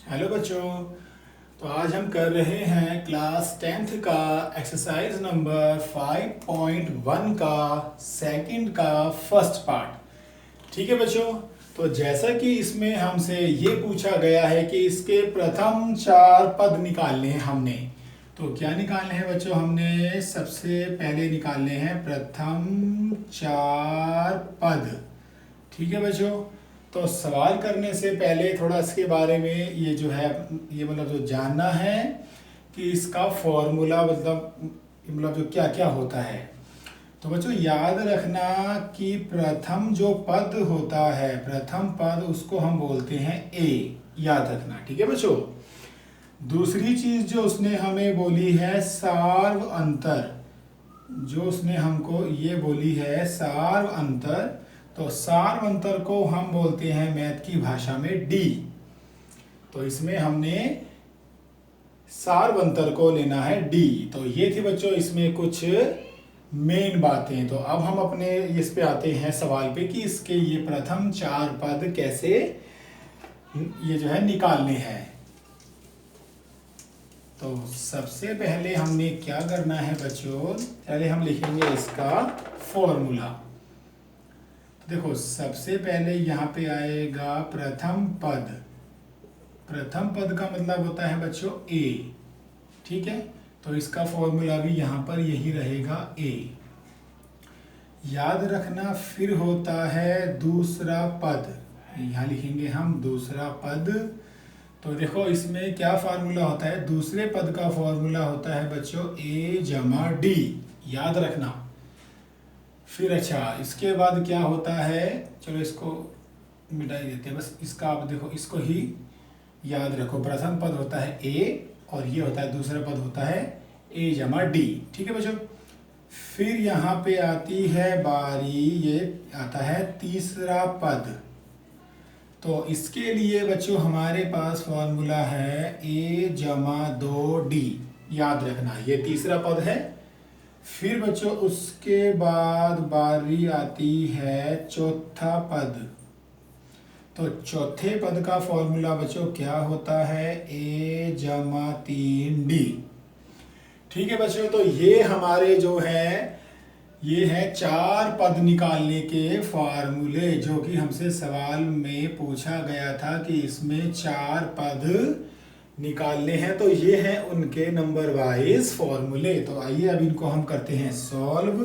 Hello बच्चों। तो आज हम कर रहे हैं क्लास 10th का एक्सरसाइज नंबर 5.1 का सेकंड का फर्स्ट पार्ट। ठीक है बच्चों। तो जैसा कि इसमें हमसे ये पूछा गया है कि इसके प्रथम 4 पद निकालने हैं हमने। तो क्या निकालने हैं बच्चों? हमने सबसे पहले निकालने हैं प्रथम 4 पद। ठीक है बच्चों। तो सवाल करने से पहले थोड़ा इसके बारे में ये जो है ये मतलब जो जानना है कि इसका फॉर्मूला मतलब जो क्या क्या होता है। तो बच्चों याद रखना कि प्रथम जो पद होता है, प्रथम पद उसको हम बोलते हैं ए। याद रखना, ठीक है बच्चों। दूसरी चीज जो उसने हमें बोली है सार्व अंतर, जो उसने हमको ये बोली है सार्व अंतर। तो सार्व अंतर को हम बोलते हैं मैथ की भाषा में डी। तो इसमें हमने सार्व अंतर को लेना है डी। तो ये थी बच्चों इसमें कुछ मेन बातें। तो अब हम अपने इस पे आते हैं सवाल पे कि इसके ये प्रथम 4 पद कैसे ये जो है निकालने हैं। तो सबसे पहले हमने क्या करना है बच्चों, पहले हम लिखेंगे इसका फॉर्मूला। देखो सबसे पहले यहाँ पे आएगा प्रथम पद। प्रथम पद का मतलब होता है बच्चों ए। ठीक है। तो इसका फॉर्मूला भी यहाँ पर यही रहेगा ए। याद रखना फिर होता है दूसरा पद। यहाँ लिखेंगे हम दूसरा पद। तो देखो इसमें क्या फार्मूला होता है, दूसरे पद का फॉर्मूला होता है बच्चों ए जमा डी। याद रखना। फिर अच्छा इसके बाद क्या होता है, चलो इसको मिटा ही देते हैं, बस इसका आप देखो इसको ही याद रखो। प्रथम पद होता है ए और ये होता है दूसरा पद होता है ए जमा डी। ठीक है बच्चों। फिर यहाँ पे आती है बारी, ये आता है तीसरा पद। तो इसके लिए बच्चों हमारे पास फॉर्मूला है ए जमा 2d। याद रखना ये तीसरा पद है। फिर बच्चों उसके बाद बारी आती है चौथा पद। तो चौथे पद का फॉर्मूला बच्चों क्या होता है ए जमा 3d। ठीक है बच्चों। तो ये हमारे जो है ये है 4 पद निकालने के फार्मूले, जो कि हमसे सवाल में पूछा गया था कि इसमें 4 पद निकालने हैं। तो ये हैं उनके नंबर वाइज फॉर्मूले। तो आइए अब इनको हम करते हैं सॉल्व।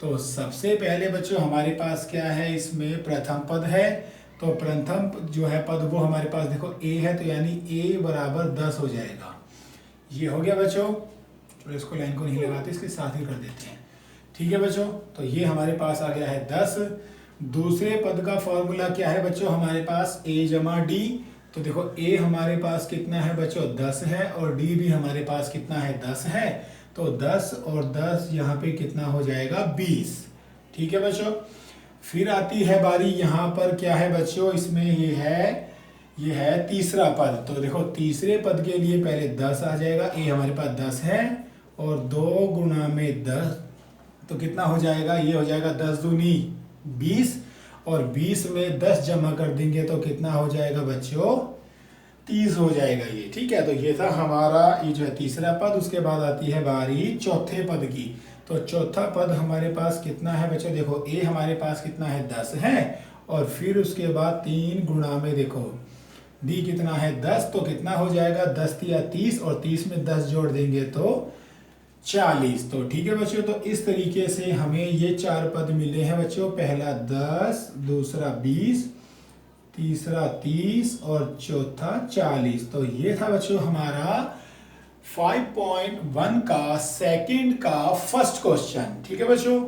तो सबसे पहले बच्चों हमारे पास क्या है, इसमें प्रथम पद है। तो प्रथम जो है पद वो हमारे पास देखो ए है, तो यानी ए बराबर 10 हो जाएगा। ये हो गया बच्चों। तो इसको लाइन को नहीं लगाते, इसके साथ ही कर देते हैं। ठीक है बच्चों। तो ये हमारे पास आ गया है 10। दूसरे पद का फॉर्मूला क्या है बच्चों हमारे पास ए जमा डी। तो देखो ए हमारे पास कितना है बच्चों 10 है और डी भी हमारे पास कितना है 10 है। तो 10 और 10 यहाँ पे कितना हो जाएगा 20। ठीक है बच्चों। फिर आती है बारी यहाँ पर क्या है बच्चों, इसमें ये है तीसरा पद। तो देखो तीसरे पद के लिए पहले 10 आ जाएगा। ए हमारे पास 10 है और 2 गुणा में 10 तो कितना हो जाएगा, ये हो जाएगा 10 दूनी 20 और 20 में 10 जमा कर देंगे तो कितना हो जाएगा बच्चों 30 हो जाएगा ये। ठीक है। तो ये था हमारा ये जो है तीसरा पद। उसके बाद आती है बारी चौथे पद की। तो चौथा पद हमारे पास कितना है बच्चों, देखो ए हमारे पास कितना है 10 है और फिर उसके बाद 3 गुणा में देखो डी कितना है 10। तो कितना हो जाएगा 10 या 30 और 30 में 10 जोड़ देंगे तो 40। तो ठीक है बच्चों। तो इस तरीके से हमें ये 4 पद मिले हैं बच्चों। पहला 10, दूसरा 20, तीसरा 30 और चौथा 40। तो ये था बच्चों हमारा 5.1 का सेकंड का फर्स्ट क्वेश्चन। ठीक है बच्चों।